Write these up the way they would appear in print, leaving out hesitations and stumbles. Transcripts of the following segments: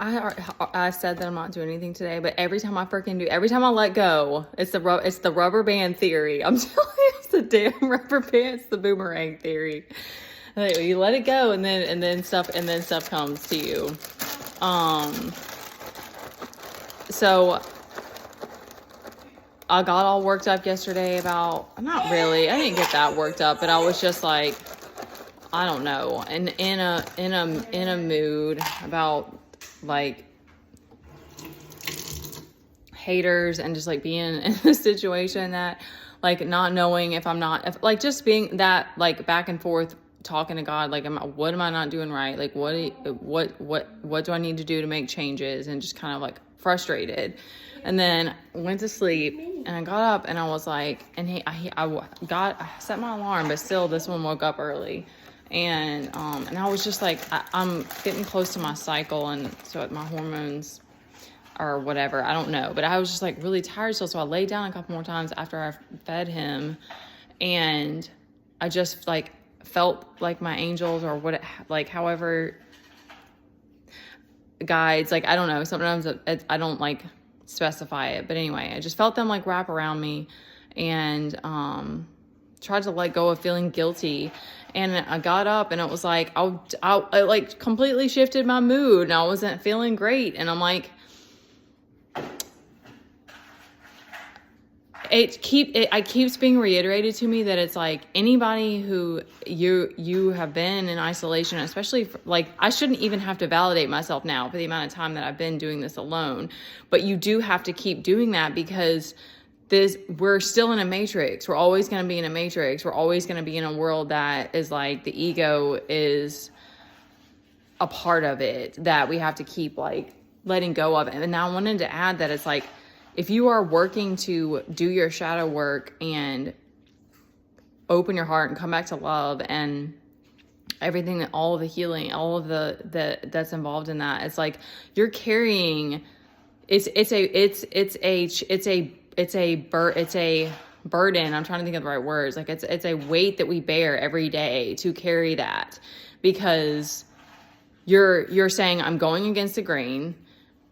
I said that I'm not doing anything today, but every time I let go, it's the rubber band theory. I'm telling you, it's the damn rubber band. It's the boomerang theory. Like, you let it go, and then stuff comes to you. So I got all worked up yesterday about, not really, I didn't get that worked up, but I was just like, I don't know, and in a mood about like haters and just like being in a situation that like not knowing if like just being that like back and forth talking to God, like what am I not doing right? Like what do I need to do to make changes, and just kind of like frustrated. And then went to sleep, and I got up, and I was like, and I set my alarm, but still this one woke up early. And I was just like, I'm getting close to my cycle, and so my hormones or whatever, I don't know. But I was just like really tired still, so I laid down a couple more times after I fed him, and I just like felt like my angels or what, like however guides, like I don't know. Sometimes I don't like specify it, but anyway, I just felt them like wrap around me, and tried to let go of feeling guilty. And I got up, and it was like, I like completely shifted my mood, and I wasn't feeling great. And I'm like, it keeps being reiterated to me that it's like anybody who you have been in isolation, especially like I shouldn't even have to validate myself now for the amount of time that I've been doing this alone. But you do have to keep doing that, because we're still in a matrix. We're always going to be in a matrix. We're always going to be in a world that is like the ego is a part of it that we have to keep like letting go of. And now I wanted to add that it's like, if you are working to do your shadow work and open your heart and come back to love and everything, that all of the healing, all of that's involved in that, it's like you're carrying, it's a burden. I'm trying to think of the right words. Like it's a weight that we bear every day to carry that, because you're saying, I'm going against the grain.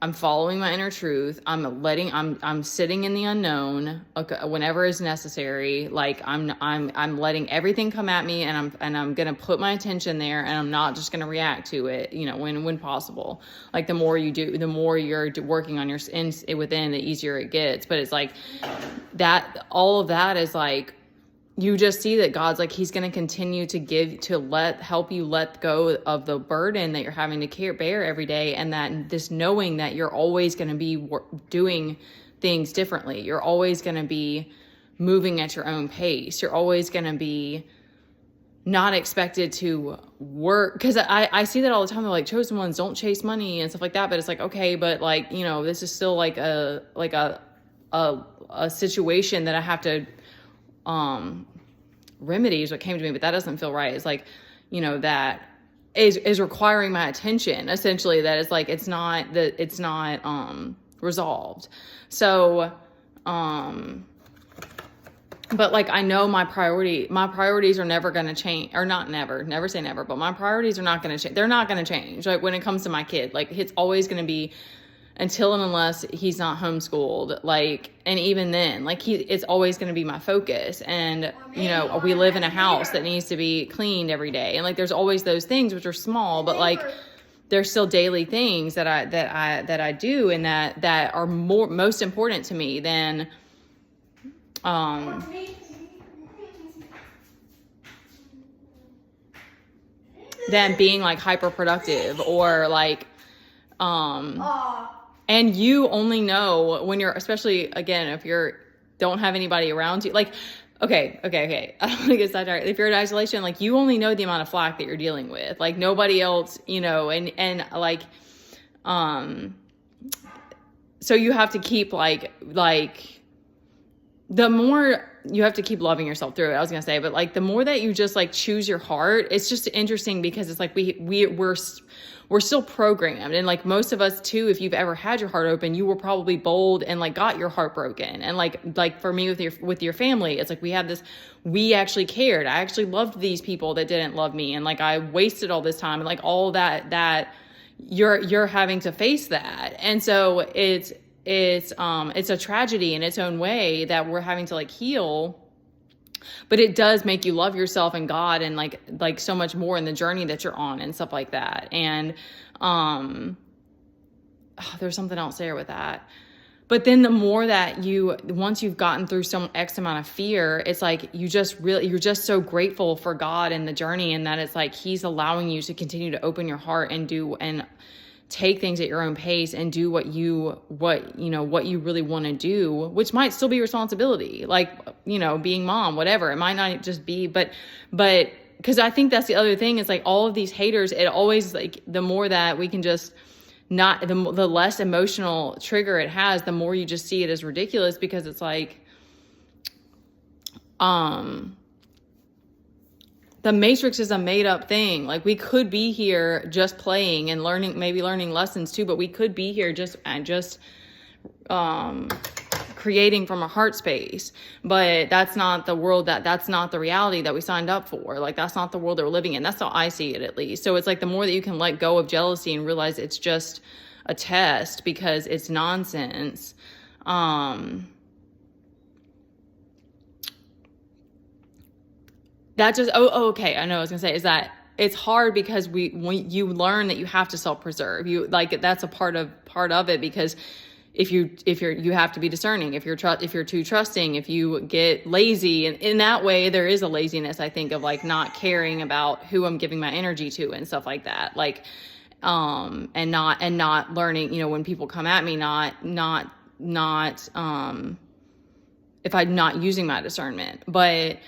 I'm following my inner truth. I'm sitting in the unknown whenever is necessary. Like I'm letting everything come at me, and I'm going to put my attention there, and I'm not just going to react to it, when possible. Like the more you do, the more you're working on your within, the easier it gets. But it's like that, all of that is like, you just see that God's like, he's going to continue to help you let go of the burden that you're having to bear every day. And that this knowing that you're always going to be doing things differently. You're always going to be moving at your own pace. You're always going to be not expected to work. Because I see that all the time. They're like, chosen ones don't chase money and stuff like that. But it's like, okay, but like, this is still like a situation that I have to remedies what came to me, but that doesn't feel right. It's like, that is requiring my attention, essentially. That is like, it's not resolved. So, but like, I know my priorities are never going to change, or never say never, but my priorities are not going to change. They're not going to change. Like when it comes to my kid, like it's always going to be, until and unless he's not homeschooled, like, and even then, like it's always going to be my focus. And, we live in a house that needs to be cleaned every day. And like, there's always those things which are small, but like, there's still daily things that I do, and that are most important to me than, being like hyper productive or like, and you only know when you're, especially again, if don't have anybody around you, like, okay. I don't want to get sidetracked. If you're in isolation, like you only know the amount of flack that you're dealing with, like nobody else, and like, so you have to keep like the more you have to keep loving yourself through it, I was going to say, but like the more that you just like choose your heart, it's just interesting, because it's like we're still programmed. And like most of us too, if you've ever had your heart open, you were probably bold and like got your heart broken. And like for me with your family, it's like we actually cared. I actually loved these people that didn't love me. And like I wasted all this time, and like all that you're having to face that. And so it's a tragedy in its own way that we're having to like heal, but it does make you love yourself and God and like so much more in the journey that you're on and stuff like that. And there's something else there with that. But then the more that once you've gotten through some X amount of fear, it's like you're just so grateful for God and the journey, and that it's like He's allowing you to continue to open your heart and take things at your own pace and do what you really want to do, which might still be responsibility, like, being mom, whatever. It might not just be, but because I think that's the other thing is like all of these haters, it always like the more that we can just not, the less emotional trigger it has, the more you just see it as ridiculous, because it's like, the Matrix is a made up thing. Like we could be here just playing and maybe learning lessons too, but we could be here just creating from a heart space. But that's not the world, that's not the reality that we signed up for. Like that's not the world that we're living in. That's how I see it, at least. So it's like the more that you can let go of jealousy and realize it's just a test because it's nonsense. That just, okay. I know what I was gonna say is that it's hard because when you learn that you have to self-preserve, that's a part of it, because you have to be discerning. If you're too trusting, if you get lazy, and in that way, there is a laziness, I think, of like not caring about who I'm giving my energy to and stuff like that. Like, and not learning, when people come at me, if I'm not using my discernment. But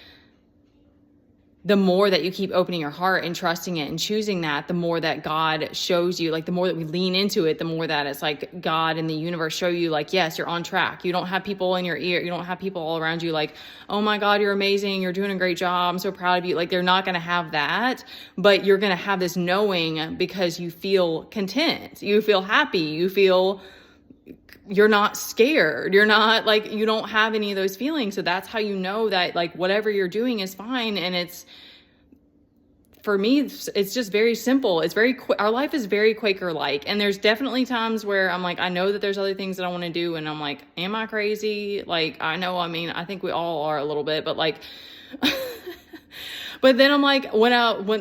the more that you keep opening your heart and trusting it and choosing that, the more that God shows you, like the more that we lean into it, the more that it's like God and the universe show you like, yes, you're on track. You don't have people in your ear. You don't have people all around you like, oh my God, you're amazing. You're doing a great job. I'm so proud of you. Like they're not going to have that, but you're going to have this knowing because you feel content. You feel happy. You're not scared. You're not like, you don't have any of those feelings. So that's how you know that like whatever you're doing is fine. And for me, it's just very simple. It's our life is very Quaker-like. And there's definitely times where I'm like, I know that there's other things that I want to do. And I'm like, am I crazy? Like, I think we all are a little bit, but like, but then I'm like, when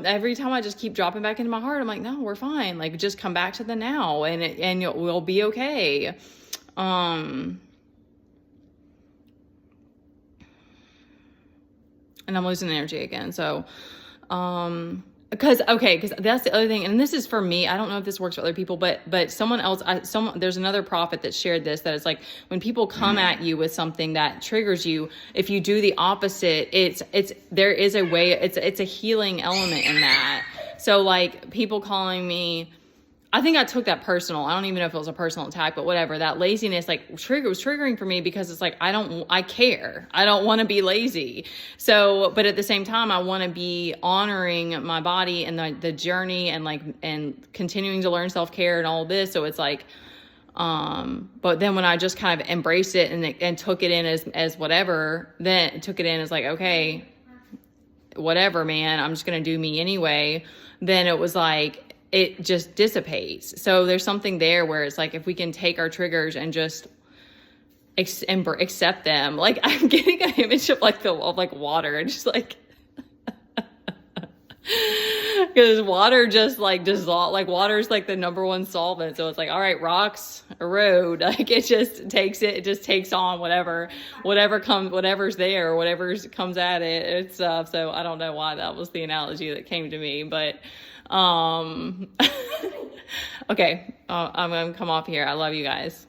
every time I just keep dropping back into my heart, I'm like, no, we're fine. Like, just come back to the now and we'll be okay. And I'm losing energy again. So, because that's the other thing. And this is for me. I don't know if this works for other people, but someone else, there's another prophet that shared this, that it's like when people come at you with something that triggers you, if you do the opposite, there is a way, it's a healing element in that. So like people calling me, I think I took that personal. I don't even know if it was a personal attack, but whatever. That laziness was triggering for me, because it's like, I care. I don't want to be lazy. So, but at the same time, I want to be honoring my body and the journey and continuing to learn self-care and all of this. So it's like, but then when I just kind of embraced it and took it in as whatever, then took it in as like, okay, whatever, man, I'm just going to do me anyway. Then it was like, it just dissipates. So there's something there where it's like, if we can take our triggers and just accept them. Like I'm getting an image of like water and just like, because water just like dissolve, like water is like the number one solvent. So it's like, all right, rocks erode. Like it just takes on whatever's there, whatever comes at it. It's so I don't know why that was the analogy that came to me, but okay, I'm gonna come off here. I love you guys.